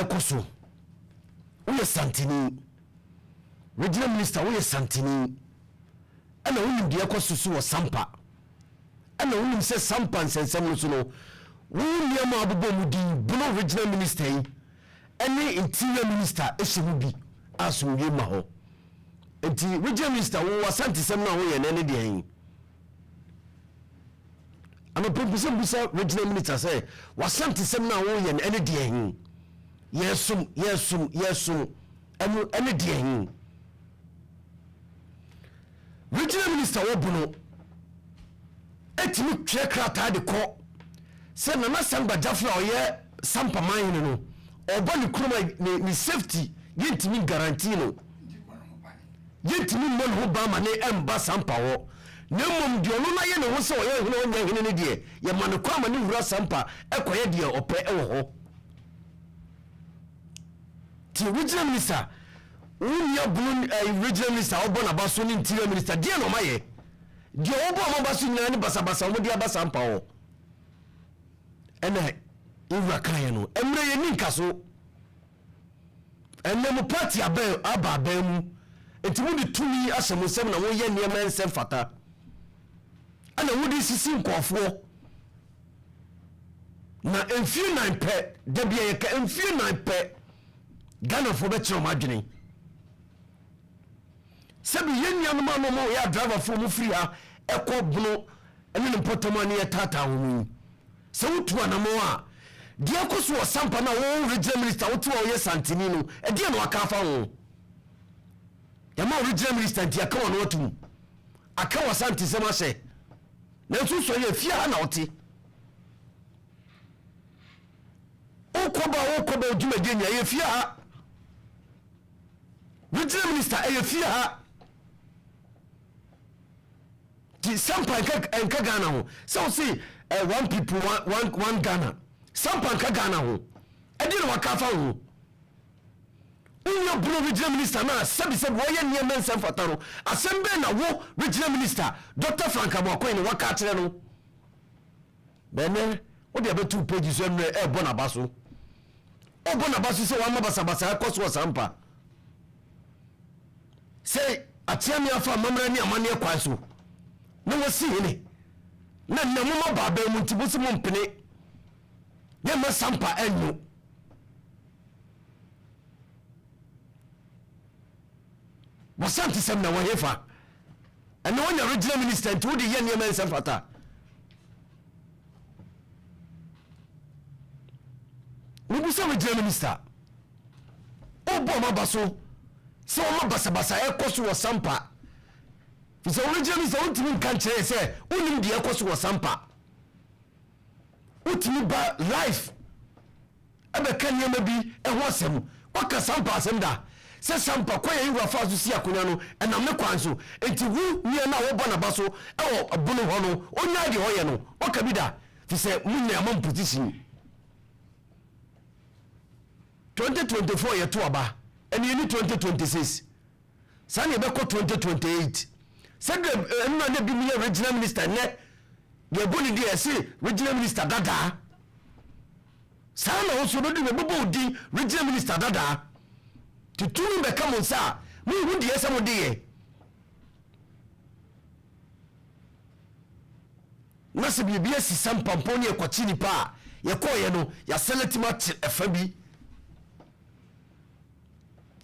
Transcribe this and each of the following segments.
koso uye santini regional minister uye santini ana unim de koso so sampa ana unim se sampa nsensem no so no wunia ma abobo mudi Bono Regional Minister ene interior minister ehyebu bi asumwe ma ho enti regional minister wo asante sem na wo ye ne de hin ana proposal bisa regional minister say wasante sem na wo ye ne de hin yesum ene de hin regional minister wo Bono etimi twe krata de ko se na samba jafra oye sampa man no oba ni kroma ni safety yentimi guarantee no yentimi mon ho ba ma ne emba sampa wo na mom de ono na ye ne ho se oye hene onya hene ne de ye ma ne kwa ma ne wura sampa ekoye de ope ewo ho ti regional minister unya Bono regional minister obo na baso ni interior minister de no maye de obo ma baso nyina ne basabasa mo de abasampa wo ene iwura kan no emre ye ninka so ene mu party aba mu etimu de tumi asemo sem na wo ye niam ensem fata ana wo di sisi nkofo na enfie 9 pe de bia ye ka enfie 9 pe Ghana fo be kire o madwene sebi ye niam ma no ya driver fo mu free ha ekọ Bono ene ne potoma ne tata wo mu se wutu anamo a de akoso o sampa na wo regional minister wutu o ye santini no e de no aka fa wo ya ma regional minister dia ka wono otum aka wa santi se ma se na nso so ye fia na ote okoba oduma de nya ye fia regional minister e fia ha di sampa enka Ghana ho so see one people one Ghana sampa enka Ghana ho e di no waka fa ho unya Bono regional minister na sabi wo ye niam nsem fataro asembe na wo regional minister Dr. Frank Amoakohene waka kire no bene wo de be 2 pages so no e Bono abaso o Bono abaso se wa mabasa koso sampa say atiami afa mamra ni amane kwa so na wasi hene na namuma baba mu ntibusu mu mpene ye ma sampa enyo wasanti sem na wahefa ene wonya regional minister nti wodi ye ne ma nsem fata nubusa regional minister obo mabaso so ma basa ekoso wo sampa fisa regional minister untimi kan kire se unim de ekoso wo sampa utimi ba life abe kan yema bi eho asem waka sampa asem da se sampa koye yiwa fa so sia konya no enam ne kwanso enti wu nie na wo bona baso ewo Bono ho no onya de hoye no waka bi da fisa munya am position 2024 ye to aba eni 2026 sani be ko 2028 said ena na bi mi regional minister ne ye boni di ese regional minister dada sana wo so do di bebo di regional minister dada tutunu be kamo sa mu hu di ese mo di ye nase bi bi esi sampampo ne ekwachi ni pa ye ko ye no ya seletima efa bi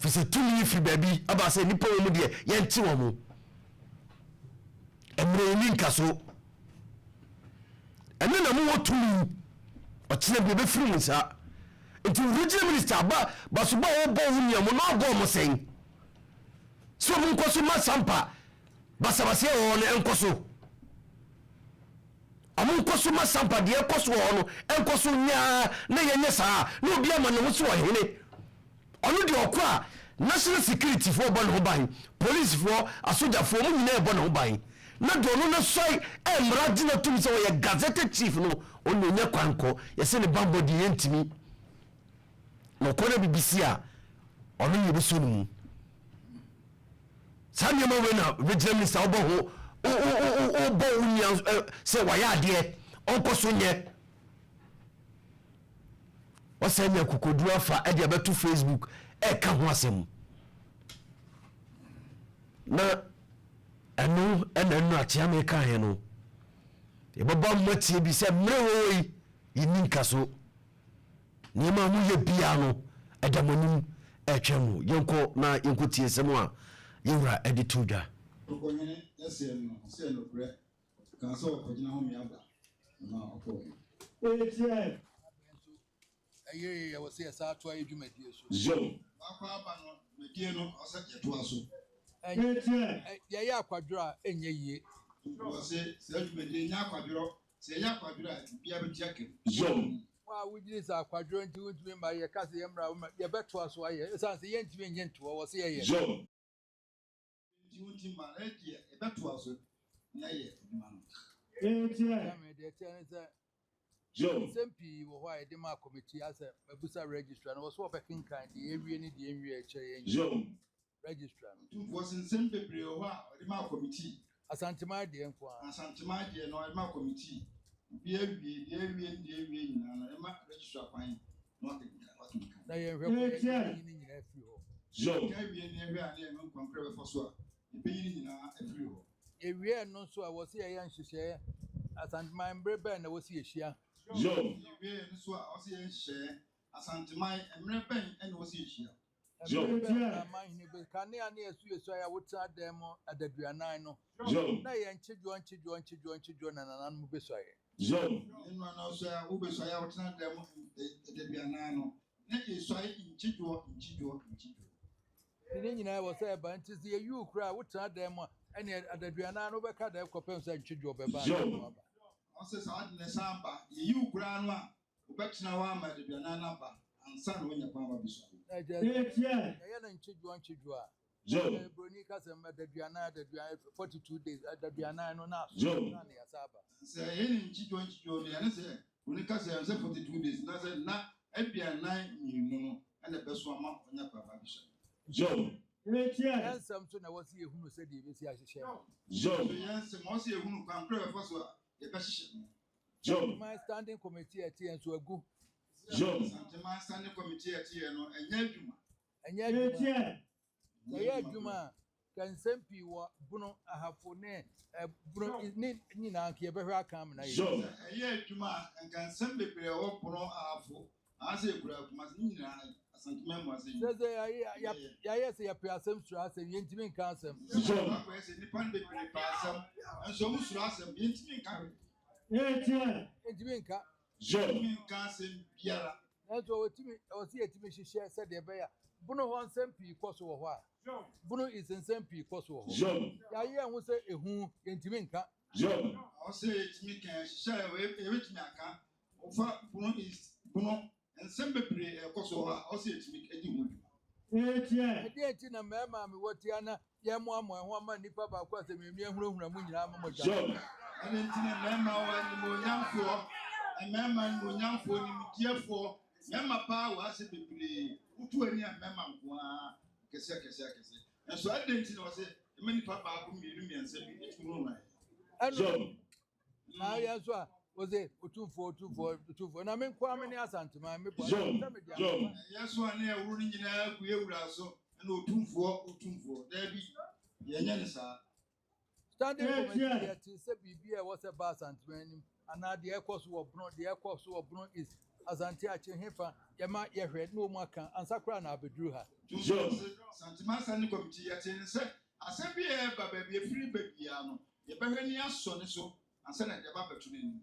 fise tumi fi baby aba se nipa wo mu de ye nti wo mu emre ni nkaso ene na mu wotumi o kire bi be firi mu sa nti regional minister ba so ba wo bo hu mo na go mo sen so mu nkoso ma sampa basabase wo ne enkoso amu nkoso ma sampa de enkoso wo no enkoso nya na ye nye sa na obi ama ne wo so hene onu de okwa national security for Bono ho ban police for asoja for mu nyina Bono ho ban na do no na soi emra di na tum se wo gazette chief no onu nya kwanko ye se ne bambo di yentimi no ko na BBC a onu yi biso nu sanye ma we na regional minister obo ho obo unya se wa ya de onko so nye wasanya kokoduru afa e de abeto Facebook e ka ho asem na eno enanu atia me ka he no e baba mmatie bi se mre hoyi yini nkaso niema mu ye bia no edamonim etwemu yenko na yenko tie semu a yewra edituda okonye eseno se no pre kan so okogina ho miaba na okọ etie aye ya wose esa ato aye dwumadie so zo akwa aba no medie no ose yeto aso etie ya akwadwura enye yie wose se dwumadie nya akwadwuro se nya akwadwura bia be tiake zo wa wujiri sa akwadwuro nti wuntumi ma ye kase ye mra ye beto aso aye esan se ye ntimi nye nto wose ye zo nti wunti ma na die e beto aso na ye dwuma no etie ya me de tie se zo sempi wo ho de ma committee ase abusa registrar no so obekinkan de ewie ni de enwie eche ye zo registrar tu was in sempebre ho a de ma committee asantima de enko a asantima de no de ma committee bi ewie nyina na e ma registrar kwan no akenka na ye hwe ko ni nyina afiri ho zo ka wie ni hwe a na e nkwankra be foso a e be yini nyina afiri ho ewie no so a wo se ye nhyehyɛ asantima mbrebe na wo se ehia zo ewie no so a wo se ye nhye asantima emre ben na wo se ehia zo na mahini be kanea na esu ya wuta demo adaduanan no zo na ye nchidwo na nanan mu be so ye zo enu na so ya wo be so ya wuta demo adaduanan no na e so ya nchidwo ni nyina wo se ba nti se ye yu kura wuta demo ene adaduanan no be ka da ekopem so nchidwo be ba zo o se sa adne samba ye yu kura no a wo betena wa ma adaduanan na ba ansa na wonya kwa ba biso ya na nchidwo a zo broni ka se adaduanan 42 days adaduanan no na zo na ya saba se ye ni nchidwo no ya ne se oni ka se 42 days na se na aduanan nyinu no ene beso ama wonya kwa ba biso zo yansam so na wasi ehunu se de besi ahyehyɛ zo yansam wasi ehunu kwa mpre be foso a ye be hyehyɛ zo my standing committee ati enso agu zo my standing committee ati no enya adwuma kan sempi wo buno ahafo ne buno ni nyina nke ye behwe aka am na ye zo enya adwuma kan sem bebre wo buno ahafo ase kura kuma nyina asantima mu ase seze ya yes ya pe asem sura asem yentimi nka asem zo akwa ese ni pan bebre pa asem enso mu sura asem yentimi nka yentimi nka zo nka asem biara enso otimi yetimi hyehyɛ se de be ya buno ho nsem pi koso wo ho a buno is nsem pi koso wo ho zo ya ye hu se ehu yentimi nka zo o se yetimi kan hyehyɛ we wetimi aka ofa buno nsem bebre koso ho a o se yetimi edi hu eti na mema mi wotia na ye mo amo ho ama nipa ba kwa se memi ehunahuna mu nyina ama mo zo ene ntina mema wa ni mo nyamfo mema ni mo nyamfo ni mitiefo mema pa wa se bebre utu ani a mema nko a kese enso adenti na wose emani pa ba ko miensa bi etunu na zo na ya so a oze otumfo na me kwa me ni asantima me bo zo ya so ani ewuru ni nyina ku ewura so na otumfo da bi ye nya ne sa standing committee ati se bibia wo se ba asantima ni ana de ekoso wo bruno is azanti ache hefa yema yehwe no mu aka ansakra na abeduru ha zo santima standing committee ati ne se asabi e ba ba bi efiri ba bia no ye behwe ni aso ne so ansa na de ba betu ni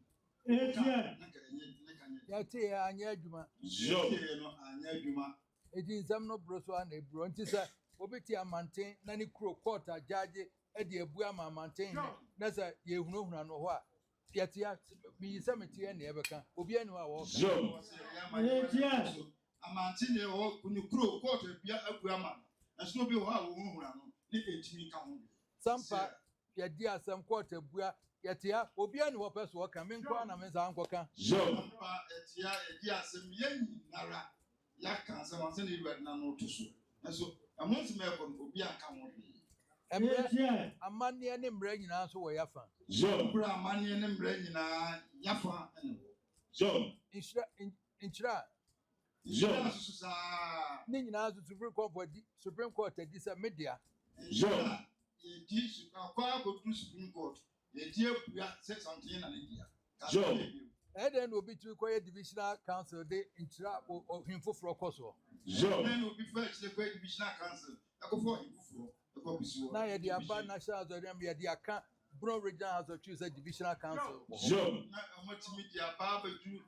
ya te anya adwuma zo no anya adwuma edi nsam no bro so na ebro nti se obeti amanten na ni kro court judge e de ebu amanten na se ye hunahuna no ho a yatia bi se metie na ebeka obi anu a wo zo amanten ne ho kunu kro court bia abu ama nso obi ho a wo hunahuna no ni etimi ka ho sampa ya di asem court abua yatia obi anu ho peso wo kan me nkwa na me za nkoka zo sampa etia edi asem yen nara ya kan asem anse ni ruwa na no to so nso amonsi me ko obi aka ho bi emre amane ne mra nyina so wo yafa zo bra amane ne mra nyina yafa ene wo zo inchira Joe. Ni nyina so Supreme Court edi say media. Joe. Ye kwa go to Supreme Court. Ye die bua say something na media. Joe. Then obi to kwa divisional council de intira himfoforo koso. Joe. Then obi first the divisional council. Akofo himfoforo. Akofisiwo. Na ye di aba national authority ye di aka Bono Regional Minister divisional council. Joe. Na amati media ba baju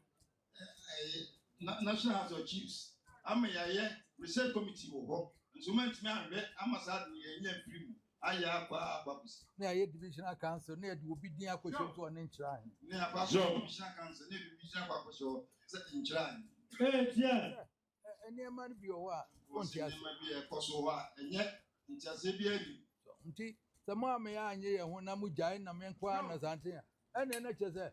national house of chiefs. Ama ya research committee wo ho. Nso mantimi ahwe amasa de ye nya free mu. Aya akwa ababisi. Na ye divisional council na ye di obi din akwesho to on nchira. Na akwa divisional council na divisional akwesho se nchira. Eni man bi o wa onti ase. Eni bi e koso wa enye ntiase bi ani. Nti sama me ya anye ye ho na mu jai na me kwa na sante ya. Ene na chese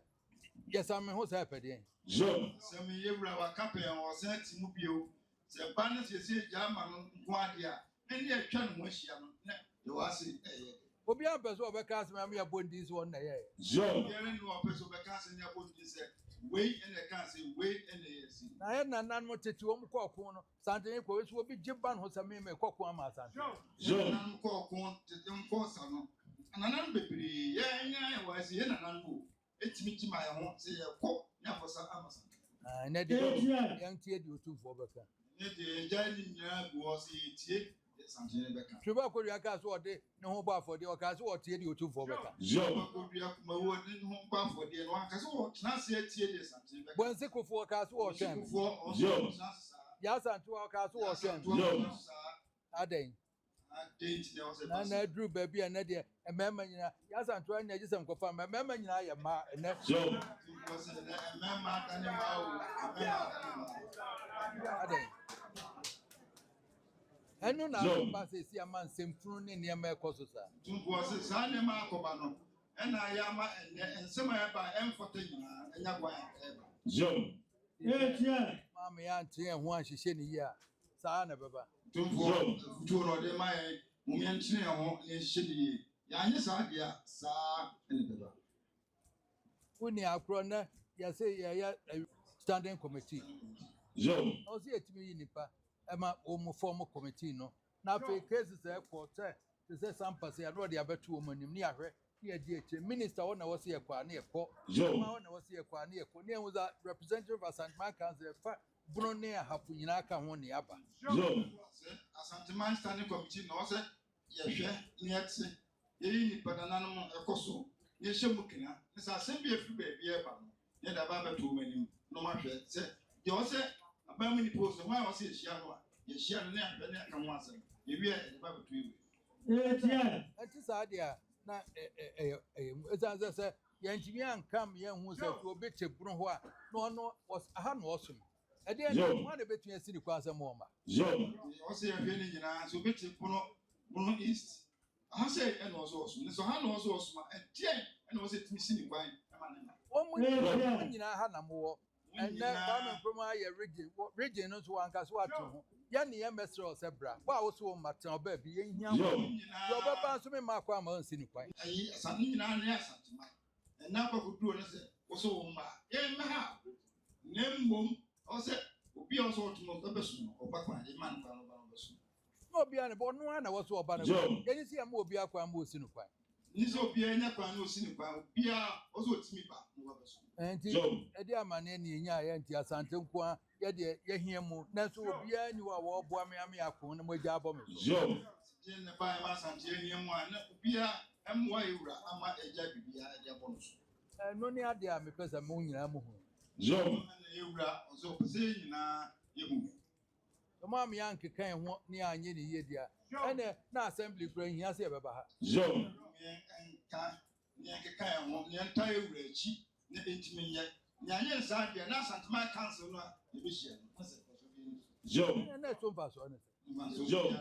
yesa me ho sa pede. Joe. Se me yewura wa campaign o se timu bio. Se ba na se jama no nko ade a. Eni atwa no ahia no. Ye wa se Obi an person obeka ase me ya bondi so na ye. Joe. Yere no person obeka ase na bondi se wei ene kan se wei ene yesi. Na ye na nan mo tete o mu kokon no sante ye ko so obi jiban ho sa me kokon ama sante. Joe. Nan kokon tete nko sa no. Ananan bebre ye nya ye wa se ye nanan bo. Etimi tima ye ho se ye ko nya fosa ama sante. Ah na de yan tie di otufo beka. Ne de jani nya go se tie sante ne beka. Tuba ko ya ka so ode ne ho ba afode o ka so o tie di otufo beka. Joe. Ko bia kuma wo ne ho ba afode no aka so wo tena se tie de sante ne beka. Bonse kofo ka so o hwem. Joe. Ya santu o ka so o hwem. Joe. Aden. Na dru baby na de emema nyina ya santu anya gisem kofa emema nyina ya ma ene. Joe. Aden. Enu na ba se si ama nsemfunu ne ne ma ekoso sa. Tumbo se sa ne ma akoba no. Ena ya ma ensema ya ba emfota nyina enya gwan eba. Joe. Mama ya ntie ho anhyehyɛ ne yi a saa na beba. Tumbo futuro de ma ye mumye ntine ho ne hyedi ya anye sa de a saa ene beba. Woni akro na ya se ya standing committee. Joe. O se etimi yi nipa ema o mu form committee no. Na fe cases e court se sampase ya no de abetu o manim ni ahwe ne di eche minister wona wo se ye kwa na ye ko. Joe. Ma wona wo se ye kwa na ye ko. Ne hu za representative assembly council fa Bono ne hapu nyina aka ho ne aba. Joe. Asantman standing committee no se ye hwe ne ete ye ni padana no ekoso ye hye mukina ne sa asem bi afi ba bi e ba no ne da ba betu o manim no ma hwe se ye wo se abamu ni post no ma wo se hia no a ye hia no ne ahwe ne aka ho asem ye wi e ba betu iwe. Enti sa dia na ezanze se yantimi ankam ye hu se to obete Bono ho a no no aha no osum e de no na betu asi ni kwa asem o ma. Joe. O se ye hwe ni nyina so beti Bono East aha se e no so osum ne so ha no so osum e tie e no se timi si ni kwan e ma ne na O mu nyina ha na mo wo and ba me promo aye region no so anka so atu ho ya ne ye mesro se bra ba wo so maten oba bi ye hia wo yo ba ba so me makwa ma nsi ni kwan ayi asan nyina ne asantuma na ba kuduo ne se wo so wo ma e me ha ne mbom o se obi o so otumo ko besu no o ba kwan e man kwan ba besu no obi an bo no na wo so oba na ye ni se ma obi akwa ma osi ni kwan ni so obi anya kwan na osi ni kwan obi a o so otimi ba no ba besu enti e de amane ne nya ye enti asante nko a ye de ye hia mu na so obi ani wa wo boa me ame akon na mo gya abo me so Joe. je ne ba ma asante ni mu a na obi a emwa ewura ama eja bibia e de abo no so no ni ade a me pesa mo nyina mo hu Joe. na ewura o so pese nyina ye hu so ma me yanke kan ho ni anye ni ye dia ene na assembly kura hia se beba ha Joe. ni kan ho ni enta ewura chi ne entimi nye nyanye sa de na asantuma council no a e be hia no se Joe. na so mfa so ne Joe.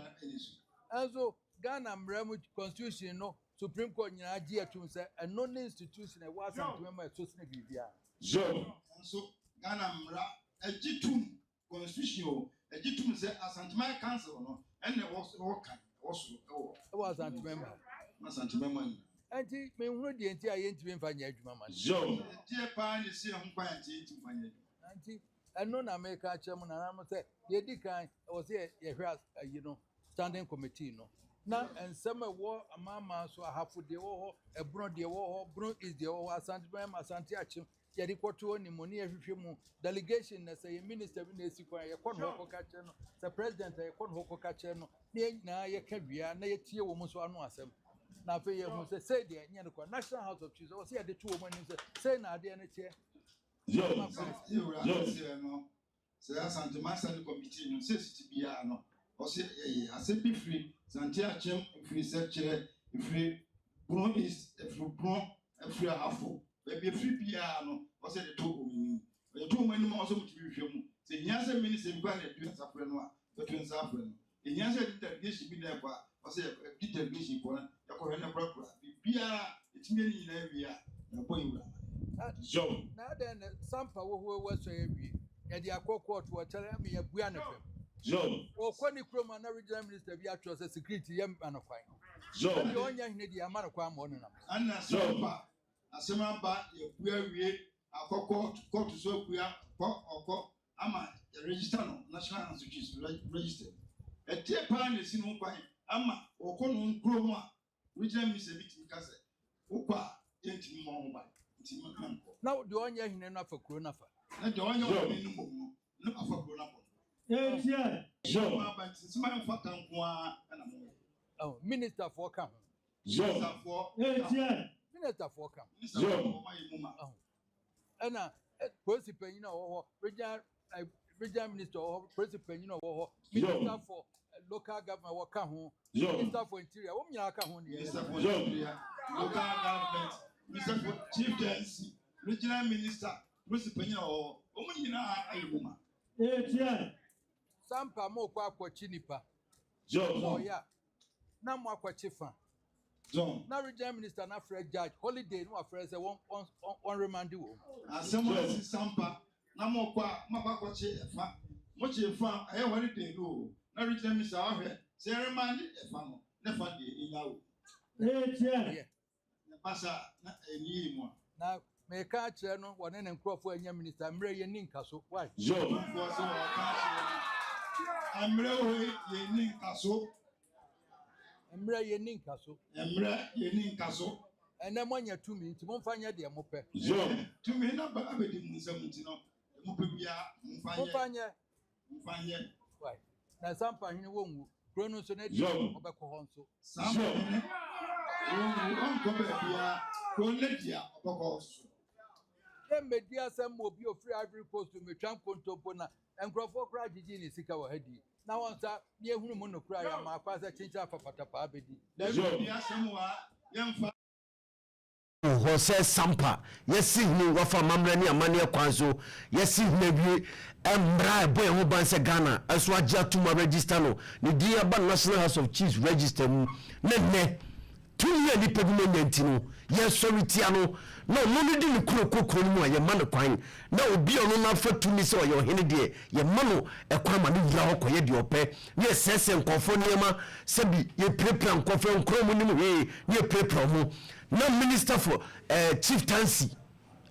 Enzo Ghana mremu constitution no Supreme Court nyina agi atum se eno ne institution e wa asantuma ma so sene bibia Joe. so Ghana mra agitum constitution agitum se asantuma council no ene wo kan wo so e wa asantuma ma asantuma ma enti me hunu de enti aye ntimi mfa nya adwuma ma Joe. die pa ni se ho kwan ti ntimi fanye enti ɛno na meka kyerɛ mu na nam sɛ yɛdi kan ɛwɔ sɛ yɛhwɛ you know standing committee no na nsɛm a ɛwɔ amaama so ahafo deɛ wɔ hɔ ɛboro deɛ wɔ hɔ boro is deɛ wɔ hɔ asante bɛn asante akyem yɛde kɔto ne mu ne yɛhwehwɛ mu delegation na sɛ yɛ minister bi na esi kwan yɛkɔ no hɔ kɔka kyerɛ no sɛ president yɛkɔ no hɔ kɔka kyerɛ no na yɛnyinaa yɛka wia na yɛtie wɔ mu so ano asɛm na afei yɛhu sɛ sɛ deɛ nyɛ no kɔ national house of chiefs ɔsɛ yɛde to wɔ mu anim sɛ sɛ na adeɛ no teɛ sɛ asante master committee no sɛ siti biara no ɔsɛ asɛ bi firi sante akyem firi sɛ kyerɛ firi bro is firi bro firi ahafo baabi firi biara no ɔsɛ de to omu de to omu anim ɔsɛ mu tibi hwɛ mu sɛ hia sɛ minister bi kwa na du asafrɛ no a bɛto nsa afrɛ no hia sɛ delegation bi na ɛkɔ a ɔsɛ di delegation kɔ na yɛkɔhwɛ ne korakora biara ɛtumi ani nyinaa wie a yɛbɔ yɛwura na then sampa wo so ewie yɛde akɔ court wɔ kyerɛ me yɛbua ne fam wɔkɔ ne kurom na regional minister bi atwerɛ sɛ security yɛ mma no kwan ɛde ɔnya hene de ama no kwan ma ɔno nam ana sampa asɛm aba yɛbua wie akɔ court so akua ɔkɔ ama register no national institutes register ɛtie paa na esi no kwan ama wɔkɔ no kurom a regional minister bi timi ka sɛ wokɔ a yɛntimi mmɔ ho ban now the one year hine na fa kuro na fa na the one year no mo no afa kuro na po ma ba sima fa kan ko a na mo oh minister for come minister for come na police penina wo regional minister or police penina wo minister for local government wo ka ho minister for interior wo nya ka ho ne minister for interior local government Mr. Chieftaincy, Regional Minister, Principal, Omina Ayuma. Sampa mo kwa chinipa. Yeah. Na mo kwa chifa. Na Regional Minister na Fred Judge holiday no afre say one remand wo. Asemo si Sampa na mo kwa chifa. Mo chifa aye holiday no. Na Regional Minister ahwe say remand efa no. Na fa de inyawo. Yeah. Pasa na eni mu na me ka kire no wone ne nkrofo anya minister mre ye ni nkaso why for so wa ka kire amre o ye ni nkaso mre ye ni nkaso ene mo nya tumi nti mo mfa nya de mo pe tumi na ba abedi mu nsam nti no mo pe bia mfa nya why na sampa hene wo nwu kro no so na di obekọ ho nso sampa on ko be bia ko ledia obekọ so media sem obi ofri Ivory Coast me twan kontopo na enkrofo kra gigi ni sika wa hadi na wonsa ne ehunu mu no kra ya ma kwa sa chincha papata pa abedi media sem wa yemfa ho se sampa yesi ni wafa mamra ni amane kwan so yesi na wie embra boy ho ban se Ghana aso agya tuma register no ne dia ba National House of Chiefs register mu ne 2 years ni pebule nyantino ye sorry no no di ni kuro mu a ye ma ne kwan na obi ono na fatu ni se o ye ohene de ye ma no e kwan ma ne wura ho koye de opɛ ne sese nkofo niema se bi ye prepare nkofo nkro mu ni mu he ne prepare mu na minister for chieftaincy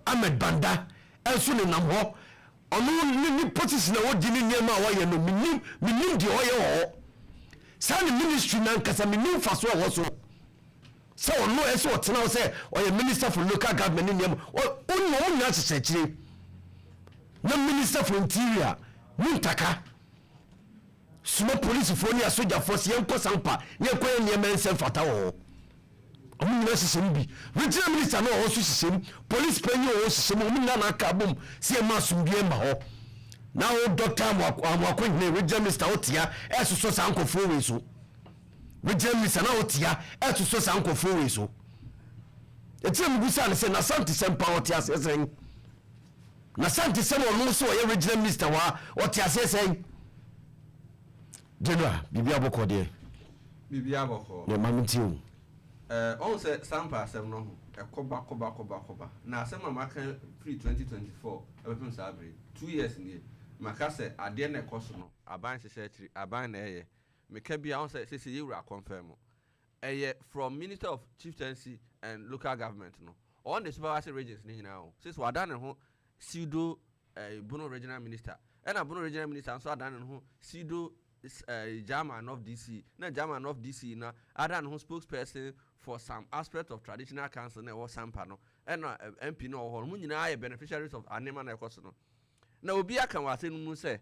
Ahmed Banda enso ne nam ho ono ni position na wodi ni niema a wo ye no minim de o ye ho sa ne ministry na nkasa minim faso ho so so no eso otena say or minister for local government in them only nya chechire na minister for interior muntaka small police for ni soldier force yenko sampa ne koye ne mense fata wo omu na sisem bi regional minister no wo sisem police penny wo sisem omu na aka bom se ma sumbie ma ho na o Dr. Amoakohene regional minister otia eso so sankofo we so regional minister na otia eto so sankofo we so etim gusa ne se na santi sempa otia sesen na santi sem ono so ye regional minister wa otia sesen general bibia boko de ne mamiti o on se sampa sem no ekoba na asem amaka free 2024 ebepem sabre 2 years ni maka se ade na ekoso no aban hyehyɛ akiri aban na eye meka bia on say you wura confirm from Minister of Chieftaincy and Local Government no all the supervisory regions ni nyina o since wada ne ho pseudo Bono Regional Minister ɛna Bono Regional Minister nso adan ne ho Sido German of DC na German of DC na adan ne ho spokesperson for some aspect of traditional council na ɛwɔ Sampa no ɛna MP no ɔhɔ mu nyinaa yɛ beneficiaries of anema na ɛkɔ so no na obi aka wɔ ase no mu sɛ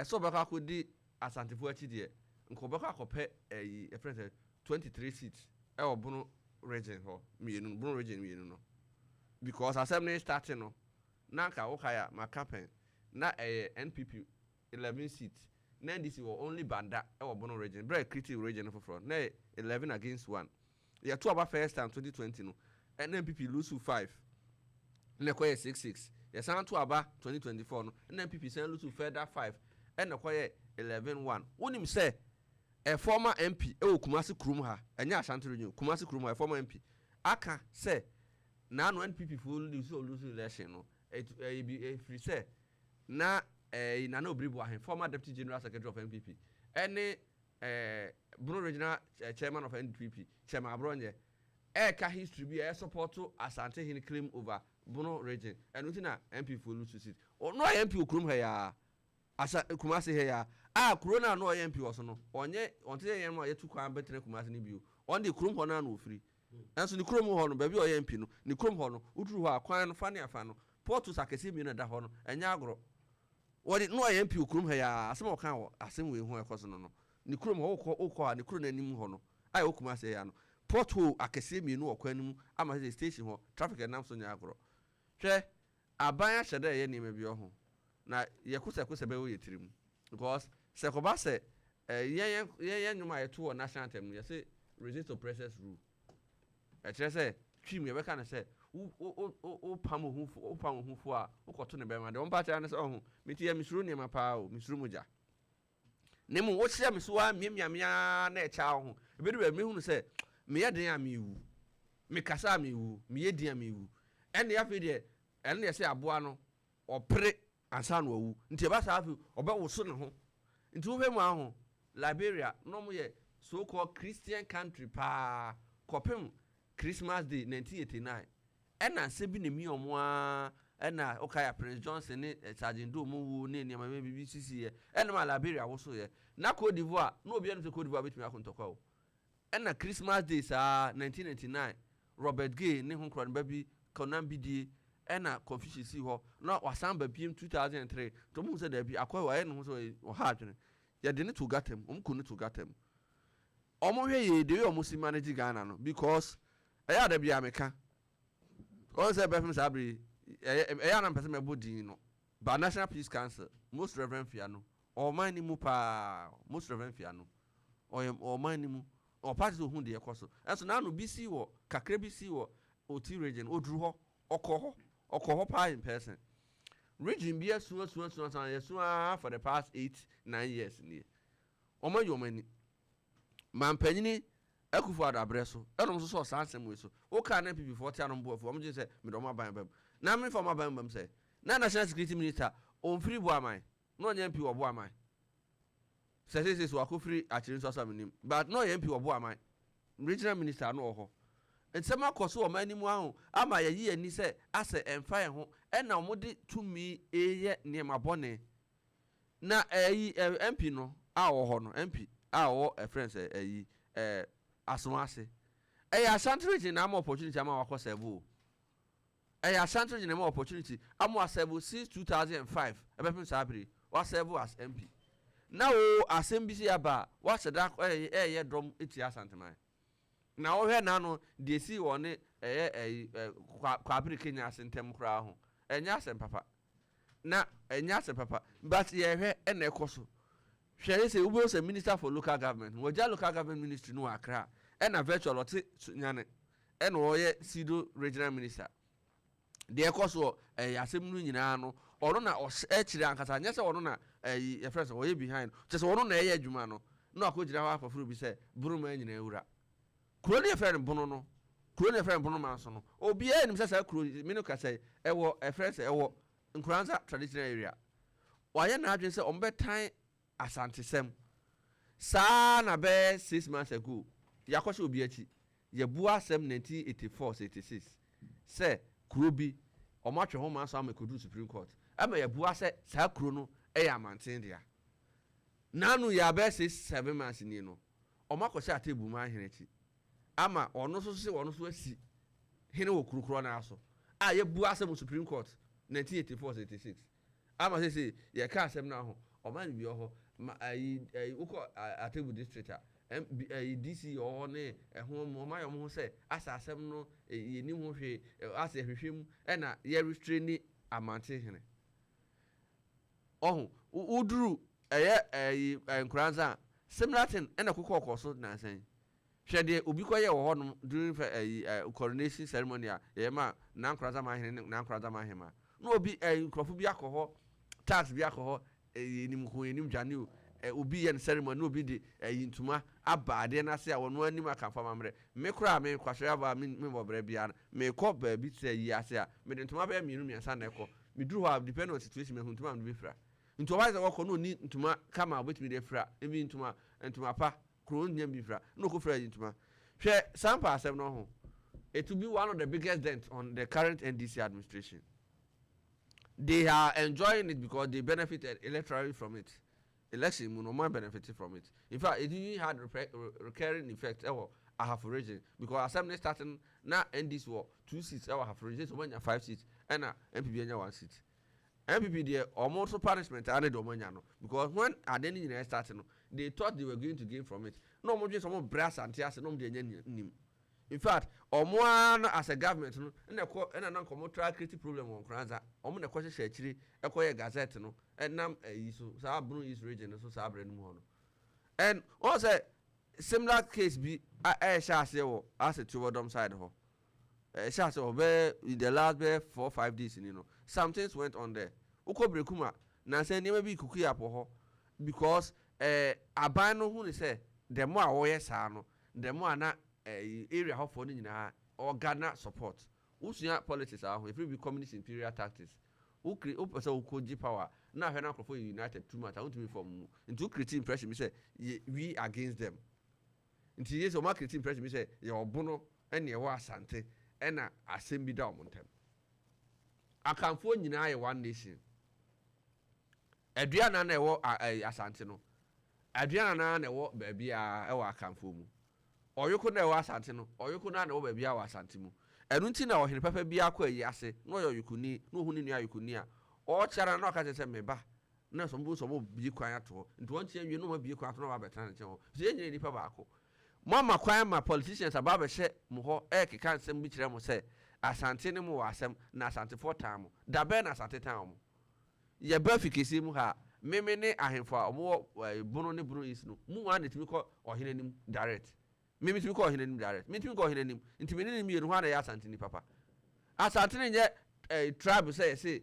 so bɛkɔ akɔdi asantefo akyi deɛ nko bɛkɔ akɔpɛ a friend 23 seats ɛwɔ Bono region hɔ mienu Bono region mienu no because assembly starting no na nka wokaya makapen na NPP 11 seats na NDC were only banda ɛwɔ Bono region very critical region for na 11 against 1 yeah two about first time 2020 no and NPP lose 5 na koye 66 yeah san two about 2024 no and NPP san lose further 5 and na koye 11-1 wonim say a former MP ɛwɔ Kumasi Kurum ha ɛnya Ashanti region Kumasi Kurum ha a former MP aka say na no NPP full lose election no free say na Nana Obribo ahen former deputy general secretary of NPP any Bono regional chairman of NPP chairman Abronye ka history be support to Asante Hini claim over Bono region and nothing na MP full lose seat or no MP Kurum ha ya asa Kumasi ha ya corona no MP also no onye onte yem no yetu kwan betre Kumasi ni bio on the Kurum ho na no free enso ni Kurum ho no ba bi o MP no ni Kurum ho no uturu ho akwan no fa ne afa no portu sakese mi no da ho no enya agro wodi no MP Kurum ha ya asem o kan wo asem we hu ekoso no no ni Kurum ho ukọ ni Kurum na nim ho no ai Kumasi ya no portu akese mi no okwan nim ama station ho traffic enam so nya agro hwe aban ahyede ye ni ma bi ho na yekusekusa be wo yetirim because sekoba se ye nyuma yeto national anthem ye say resist oppressors rule kire say twim ye be ka na say o pam ohufu a ukoto ne be ma de on pa cha na say ohun meti ye misuru ne ma pa o misuru muja nemu wo tia miso a miamia na e cha ohun ebe de be mi hunu say me ye den a mi wu me kasa mi wu me ye den a mi wu ene ya fe de ene ye say aboa no opre ansa no wu nti ba sa afi obewoso ne ho nti wo mu aho Liberia no mo ye so called Christian country pa kopem Christmas Day 1989 ena se bi ne mi omo a ena okaya Prince Johnson ne Sergeant Do mo wu ne ne ma BBC ye ena ma Liberia wo so ye na Cote d'Ivoire no obi anu se Cote d'Ivoire betimi akontokwa o ena Christmas Day sa 1999 Robert Gay ne ho kro ne ba bi konam bidie ena Confucius si ho na wasamba biem 2003 to mu se da bi akwa wa no so o ha adwene ya de ne to gatem kunu to gatem omo hwe ye de omo si manage Ghana no because eya da bia meka on se be fam sabri eya na person me bodin no ba National Peace Council most reverend fiano o man ni mu pa most reverend fiano o man ni mu o party so hu de ekoso enso na no BC wo kakra BC wo oti region odru ho okoho pa in person region be so for the past 8-9 years ni omo yomani mampanyini akufo adabre so enom so sansem we so o ka na PPP 40 anom boafo omo je se me do maban bam na me for maban bam se na national security minister on free bo aman no nya MP wo bo aman se so akofri akiri so asamenim but no MP wo bo aman regional minister no ho ensema koso o manimu ahụ ama ya yi ani se ase emfa ye ho ena omode tumi eye niema bone na MP no a wo ho no MP a wo friends asomase Ashanti region na am opportunity ama wakosebo Ashanti region na am opportunity am wasebo since 2005 ebepin sabri wasebo as MP na o asembisi aba waseda ye drum eti Ashanti man na ohwe na no de si woni kwabiri Kenya sentem kra ho enya asem papa na enya asem papa but ye hwe na ekoso hwe se ubo se minister for local government woja local government ministry no Accra na virtual oti nyane na oye Sido regional minister de ekoso asem nu nyina no ono na ekire ankasa nya se ono na ye friends oye behind che se ono na eye adwuma no na akogira ho afafuru bi se buruma nyina ewura Kuroni efren bono no kuroni efren bono manso no obi enim sesa kuroni minu ka say ewo efrese ewo nkuranza traditional area waye na adwen se ombetan asantesem sa na be 6 months ago yakose obi achi ye bua asem 1984-86 se kurobi omatwe ho manso amekodu Supreme Court ama yɛboa sɛ saa kuro no ɛyɛ amanten dea nanu yɛabɛ 6-7 months ni no ɔmo akɔhyɛ atebu mu ahene akyi ama ɔno so se ɔno so asi hene wɔ kurokuro no aso a yɛbua asɛm mu Supreme Court 1984-86 ama sɛ yɛka asɛm no ho ɔma no bi hɔ wokɔ atebu district a DC ɔhɔ ne ɛho ɔma yɛ ɔmo ho sɛ asa asɛm no yɛnim ho hwee asa ɛhwehwɛ mu ɛna yɛrestrain amante hene ɔho woduru ɛyɛ nkoranza similar thing ɛna kokɔ so nansan hwɛ deɛ obi kɔyɛ wɔ hɔ no during coronation ceremony a yɛma nankoranza ma hene nankoranza ma hema na obi nkrɔfo bi akɔ hɔ tax bi akɔ hɔ enim ko enim dwane o obi yɛ ceremony na obi de ntuma aba ade na se a wɔn anim akamfa mamre me kora me kwahwɛ aba me bɔbrɛ bia me kɔ baabi sɛ yi ase a me de ntuma bɛyɛ mienu miɛnsa na ɛkɔ me duru hɔ a depend on situation me ntuma me bɛfira ntuma sɛ wɔkɔ no ni ntuma kama obetumi de fira ebi ntuma pa kuro nya bi fira no ko fira ntuma hwɛ sampa asɛm no ho it will be one of the biggest dent on the current NDC administration. They are enjoying it because they benefited electorally from it. Election, no man benefited from it. In fact, it even had recurring effect over a half region because assembly starting now NDC war 2 seats over half region, so when you 5 seats, and MPP 1 seat. MPP there almost punishment and dominion because when identity starting, they thought they were going to gain from it. No more just some brass and tears and no nim. In fact, one as a government, and a non-commercial creative problem on Kranza, on the question actually, a quiet gazette, and nam so Sabru is region, so Sabre no. And also, similar case be a chassis as a two side ho. A chassis in the last 4-5 days, some things went on there. Uko Brekuma, Nansen never be cookie up because a bino who say, the more warriors are no, the more not. Area how for or Ghana support. Usia politics are if we be communist imperial tactics. Who create so could power. Now when for united too much. I want to be from into creating impression. We say we against them. Into years of market impression. We say your Bono and your Sante and a assembly down on them. I can phone you one nation. Adriana ne wo asante Adriana ne wo baby a can phone. Oyoko na ewa asante no oyoko na wo baabi a wa asante mu enu nti na ohene papa bi akọ ayi ase no oyokuni no hu ni nua yokuni a o kyara na ọka se meba na so mbo bi kwan ato nti won tie wie no ma bi kwan ato na ba betana nche ho so yenyere nipa ba akọ mama kwan ma politicians aba be hye mo ho keka nsem bi kire mo se asante ne mo wa asem na asante for time da be na asante time mo ye ba fikesi mu ha meme ne ahemfo a mo Bono ne Bono is no mu wa na timi kọ ohene nim direct Mimi to call him direct. Me to call him. Into me, you want a asantini papa. Asantini yet a tribe say,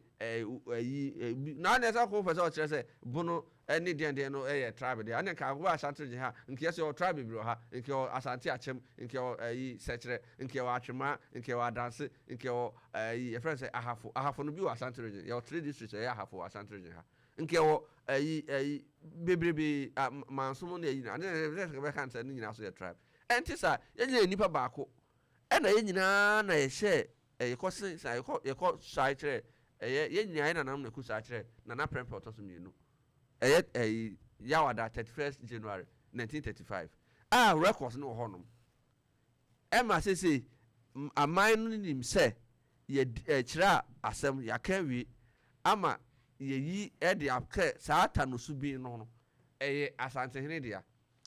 now there's a call for such as a Bono, any day, no a tribe. The other can wash Santin, in case your tribe, in your Asanti Achem, in your Setre, in your Achema, in your dance, in your friend say, I have on you Asanti, your 3 districts, I have for Asanti. In your baby, Mansumon, and then can't send in your tribe. Enti sa yenye nipa baako ena yenyina na ye hye ekosen sa yeko sai kire yenyina na nam na ku sai kire na na prempe otoso mienu yawada 31st January 1935 records no honom ema sese aman no nim se ye kire asem yakanwi ama yeyi de akɛ saa ta no su bi no asante hene dia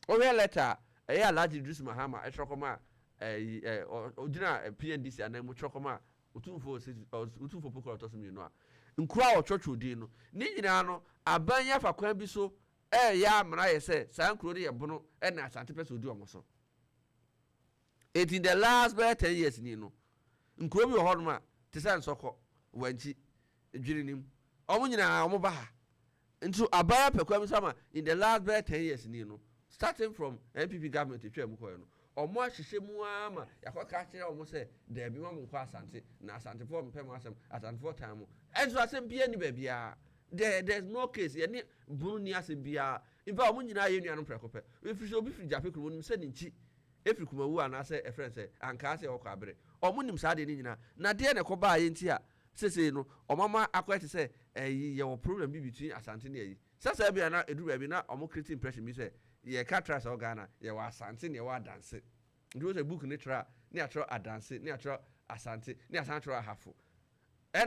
o we letter Alhaji Idris Mahama etrokoma odina PNDC anam trokoma utumfo pokoro to so mi no a nkura o twotwo din no ni nyina no abanya fa kwan bi so ya amra ye se saa nkuro de ye bono na asante pese odi omo so it in the last 10 years ni no nkuro bi ho no ma te se nsoko wanchi edwirinim omo nyina omo ba ha ntu abaya pekwa mi sama in the last 10 years ni no starting from MPP government etwa mu koyo no omo ahihye mu ama yakoka kire omo se da bi mo nkwa asante na asante for mpem asem asante for time enso asem bia ni ba bia there's no case ye ni bunu ni asem bia in fact omo nyina ye nuanu prekope efiri so bi firi jape kuro nim se ni nchi efiri kuma wu ana se efren se anka se okwa abere omo nim sa de ni nyina na de na ko ba ye nti a sese no omama akwete se your problem be between Asante ne sasa bia na edu bia na omo create impression me say ye ka trust Ghana ye wa Asante ne wa dance ndu was a book ne tra ne atro adanse ne atro Asante ne Asante ro ahafo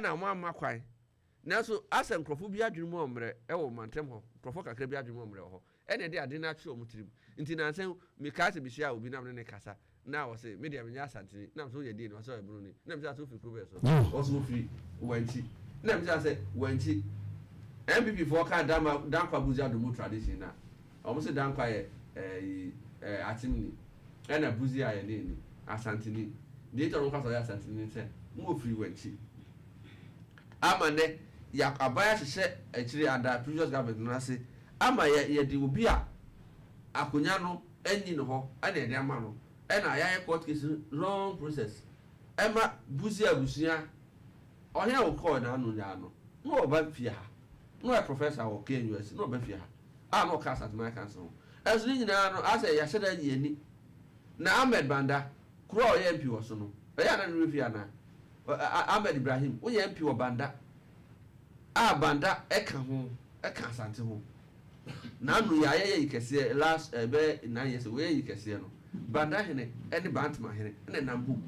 na mo amma kwan na so asem krofo bi adwene mu omre e wo mantem ho krofo kakra bi adwene mu omre ho ene de ade na atro mu tirim nti na nsem me ka se bi hia obi na ne kasa na wo se media me nya Asante na so ye di no so e buru ni na me so fi kuro be so also free wanti na me say wanti MPP for ka dankwa buzia do mu tradition na omo se dankwa ye atimni na buzia ye ni Asante ni de to no ka so ya Asante ni se mo free wanti amane ya abaya hye akiri ada previous government no ase ama ye de obi a akonya no anyi no ho ana de ama no na ya court case long process ema buzia busia ohia wo call na anu nya no no oba fia ha no a professor wo KNUS no oba fia ha no cast at my council as ni nyina no ase ya hye da ni na Ahmed Banda kuro ye MP wo so no ya na no fia na Ahmed Ibrahim wo ye MP wo Banda Banda eka ho eka Asante ho na anu ya ye ikese last be 9 years we ye ikese no Banda hene ene Bantma hene ene nambu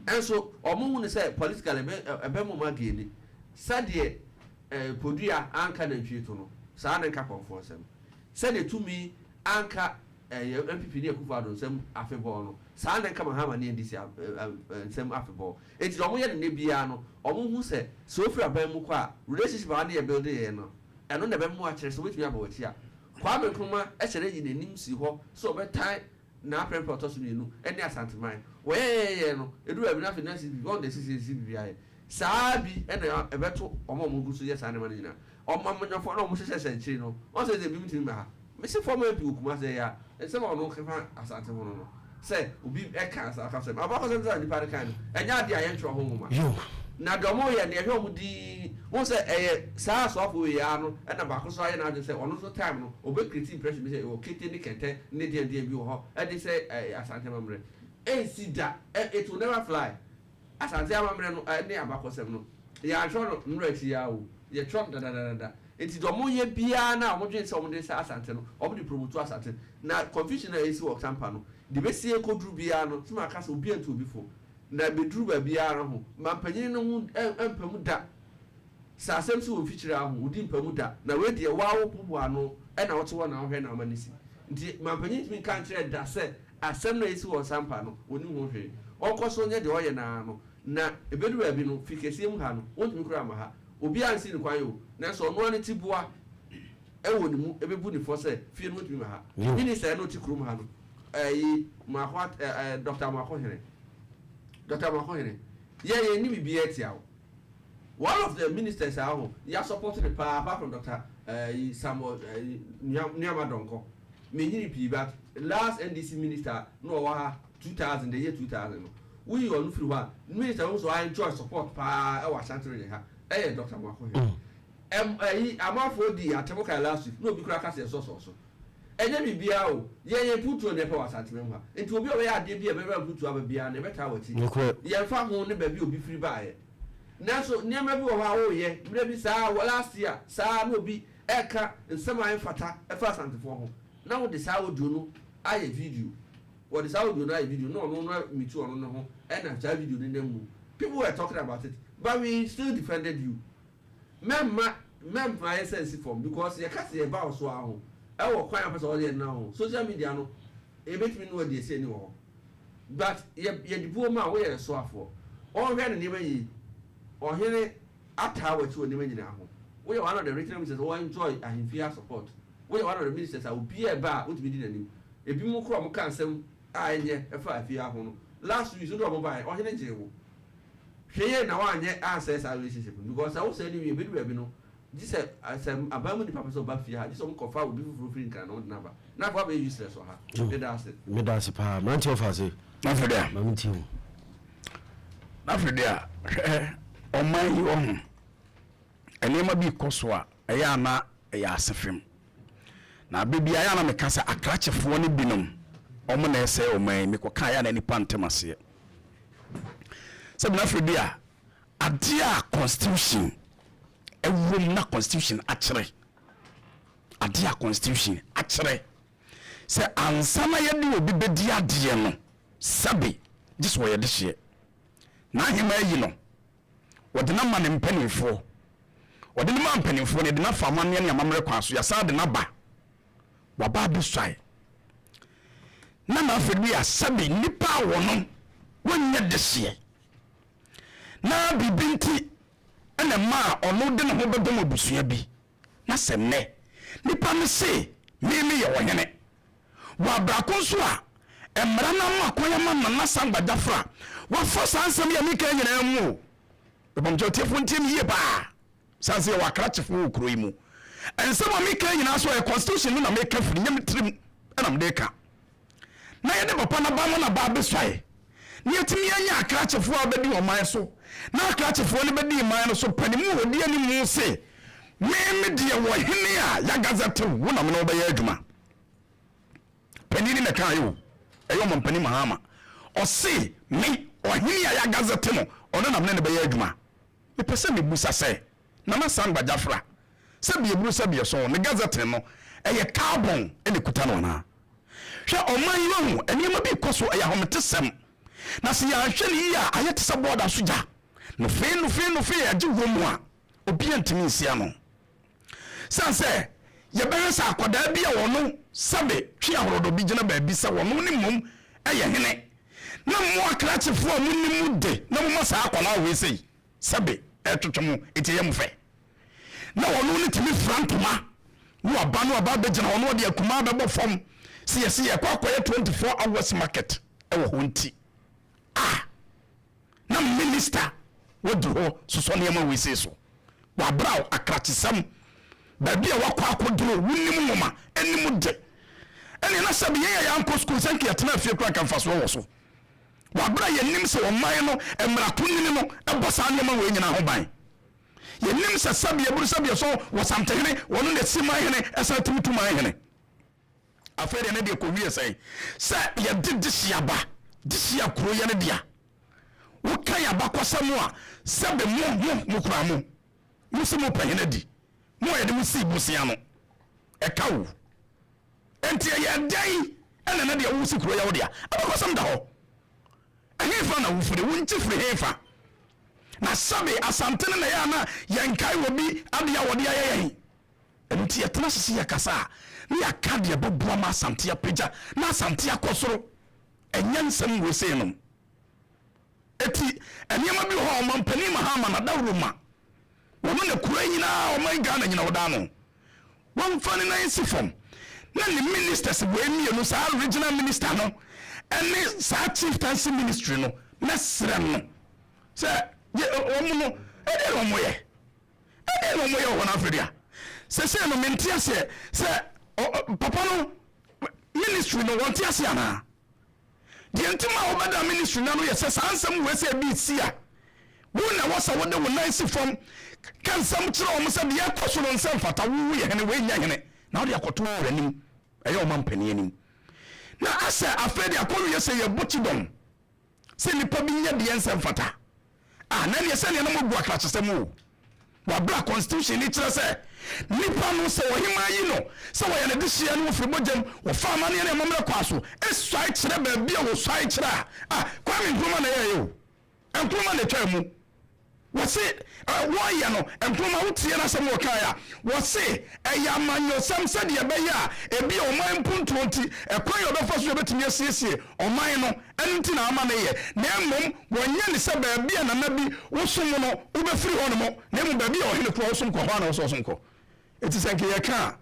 enso omo hu say political ebe mo mageni sade podua anka na ntwieto no saa na nka konfo sem sade tumi anka MPP ne akufado sem afebol no saa na nka mahama ne ndisi sem afebol enti omo ye ne bia no omo hu say so free aban mu kwa relationship an ye build ye no eno na be mu a kire so wetumi abawachi a kwa me kuma e kire yi nanim si ho so be time na prepare to so nu ene Asante man we no edu abi na finance bi on the CCC bi aye saa bi ene ebeto omo gu so yes ane man nyina omo manyofo na omo hyehyɛ nkyiri no on say dey bi mtimi ma ha me se former bi okuma say ya se ma no kefa Asante ho no say obi e kan sa ka say abakọ say say di kan enya de aye ntro ho ma na domo ye na ehwe omo di won say saa so afo ya no na ba ko so aye na de say ono so time no obe create impression be say o kete ni kete ne de bi ho e de say Asante mamre sida it will never fly Asante amamre no ne abakosem no ya hwo no nrati ya o ye trom da enti do mo ye bia na mo dwen se mo de sa Asante no o de promote Asante na confusion na esi work tampa no de be sie kodru bia no tuma aka so obi antu obi fo na bedru ba bia no ho mampanyin no hu empamu da sa asem so ofikyire aho odi mpamu da na we de wawo popo ano na wote wo na hwe na amanisi nti mampanyin mi kan kire da se asem na esi wo sampa no oni ho hwe onkoso nye de oye na no na ebedu ba bi no fikesiem ha no wontumi kura ma ha obi ansi ni kwan yo na so no ani tibua ewo ni mu ebebu ni for se fie no wontumi ma ha minister no ti krum ha no ma hot Dr. Amoakohene ye ni bibia tiawo one of the ministers aho ya supported the apart from Dr. Samuel Nyamadonko menyini pi but last NDC minister no wa 2000 the year 2000 we on free one minister also I enjoy support pa e wa Asante ha Dr. Amoakohene amafo di atemoka last week no bi kura ka se so enye bibia o ye putu ne pe wa Asante mu ha enti obi o ya ade bia be putu aba bia ne beta wati ye fa ho ne ba bi obi free ba ye na so niam bi wo ha o ye mre bi saa last year saa no bi eka nsema an fata e fa Asante fo ho na wo de saa audio no aye video wo de saa audio no aye video no mitu ono no ho e na saa video ne mu people were talking about it but we still defended you memma essence form because ye ka se ba o so aho e wo kwan apesa o de na ho social media no e betimi no de se ni wo but ye dipo ma wo ye so afo o hwe ne ba yi o hene ata wa ti o ne ma nyina ho wo ye one of the regional ministers o enjoy ahimfia support wo ye one of the ministers a obi e ba o ti bi di nanim ebi mu kro mo kan sem a enye e fa afia ho no last week so do mo ba o hene je wo hweye na wa anye access a relationship because I was saying we be do no this asem abamu ni papa so ba fia this some kofa obi fufuru free nkan no na ba na fa be useless so ha me da se pa man ti ofa se na fede man ti na fede a oman yi ohun enema bi koso a eya na eya asefem na bebi aya na me kasa akrachefo ne binom omo na ese oman me ko kan ya na nipa ntemase se na fede a adia constitution ewom na constitution akyere ade a constitution akyere se ansana yɛde obi bedi ade no sabe dis wo yɛde hye na hema yi no wɔde na ma ne mpanimfo wɔde ne ma mpanimfo ne de na fa manne ne amamre kwa so yɛsa de na ba waba bi swai na ma afedi ya sabe nipa wono wonye de hye na bibinti ene ma ono de ne ho bedom abusua bi na semne nipa ne se meme ye wohene wa brako so a emra na ma koyama na samba dafra wa fo sansam ya mika nyina mu bebomjo tefo ntim yie ba sanse wa krachefo okro imu ensema mika nyina so e constitution na meka firi nyam trim na mdeka na yede papa na ba mo na ba beswae ne yetimi anya akrachefo abedi oman so na akrachefo ne bedi man no so panimu hodi ani mu se me de wo hene a ya gazette wo na me no be ya adwuma panini na kan yo eyo mo pani mahama o se me o hene a ya gazette no ono na me ne be ya adwuma me pese me busa se na ma san gbajafra se bi eburu se bi so ne gazette no eye carbon ene kuta no na hwe oman yi ho enema bi koso eye hometesem na se ya hwe ne ya ayete se border so ja no fe ya ji wo mu a obi antimi nsia no sanse ye bere sa akoda bia wono sabe twi ahorodo bi gina ba bi sa wono ni mom eye hene na mo akrachefo mo ni mu de na mo sa akola we sei sabe etwetwemo etiye mfe na wono ni timi frantoma wo aba no aba be gina wono de akuma be bofom se ye kwa 24 hours market e wo honti na minister wodro soso ne ma we sei so wa braw akrachisam babia wakwa akodro wunim moma anim de ene na sabe ye ya anko school sanke atena afie kura kan faso wo so wa bra ye nim se o man no emra kunni no ebosa ne ma we nyina ho ban ye nim se sabe ye buru sabe so wo samtehene wono ne sima hene esa tumutu man hene afere ne de ko wie sai se ye didisiaba disia kuro ye ne dia wo kan ya bakwasam a sabe mo kura mo musimo pahene di mo yede musi busia no e kawo enti ye dai ene na de wusi kuro ya wo dia abakwasam da ho ahefa na wufure wunti fure hefa na sabe asantene na ya na yankai wobi ade ya wode ya enti yetena sisi ya kasa ni akade bobua ma asante ya peja na asante akosoro enyansam we sei no eti enema bi ho mampani mahama na dawruma wono ne kura nyina o man Ghana nyina wodano won fane na isifom na ni ministers bo emi no sa regional minister no ene sa chieftaincy ministry no na srem no se ye omu no ede no moye wona Africa se no mentia se papa no ministry no won tia se ana de ntima obada ministry na no ye se sansam we se bi sia wona wasa wode wona isifom kan sam kire o mse de yakoso no nsem fata wu ye hene we nya hene na ode akoto ranim eye o mampani anim na asa afredi akoru ye se ye botidom se nipa bi nya de nsem fata na ne se ne no mo bu akrachesem o wa bra constitution ni kire se nipa no se wo hima yi no se wo ye ne de hia no firi bogem wo fa ma ne mamre kwaso eswai kire ba bia wo swai kire kwa mi nkuma na ye yo nkuma na twa mu wose woya no empoma wotie na sem wokaya wose eya manyo sem se de be ya ebi o man puntonti ekwan yo befo so betumi asiesie o man no enti na ama na ye na mmom wonya ne se ba bia na nabi wosom no wo be firi ho no mo na mmom ba bia o hene kro wosom ko ho na wosom ko eti senke ye ka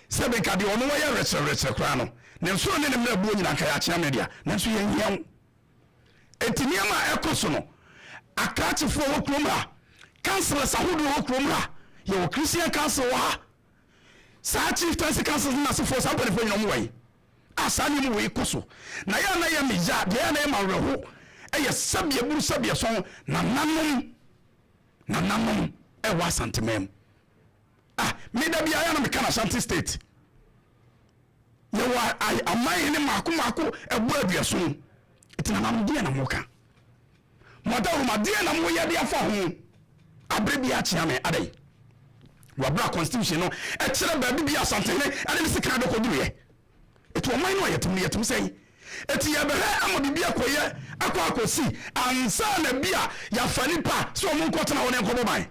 se be ka de ono wo ye reche kra no ne nso ne ne mrabu nyina ka ya kya media na nso ye hiam eti niama ekoso no akrachefo wo kromra councillors ahodo wo kromra ye wo Christian council wa sa chieftaincy council na so for somebody for nyom wai asani mu we koso na ya na ya meja de ya na ya mareho eye sabia buru sabia so na nanom e wa santemem me da bia ya na me kana Ashanti state ye wa amai ne mako ebu aduaso itina nam de na moka moda ma de na mo ye de afa ho abre bia chia me adai wabra constitution no e kire ba bi asantene ade ne sika do koduru etu o man no yetum say eti ya behe ama bi akoye akosi ansa na bia ya fani pa so mo nkotena wona enkobo ban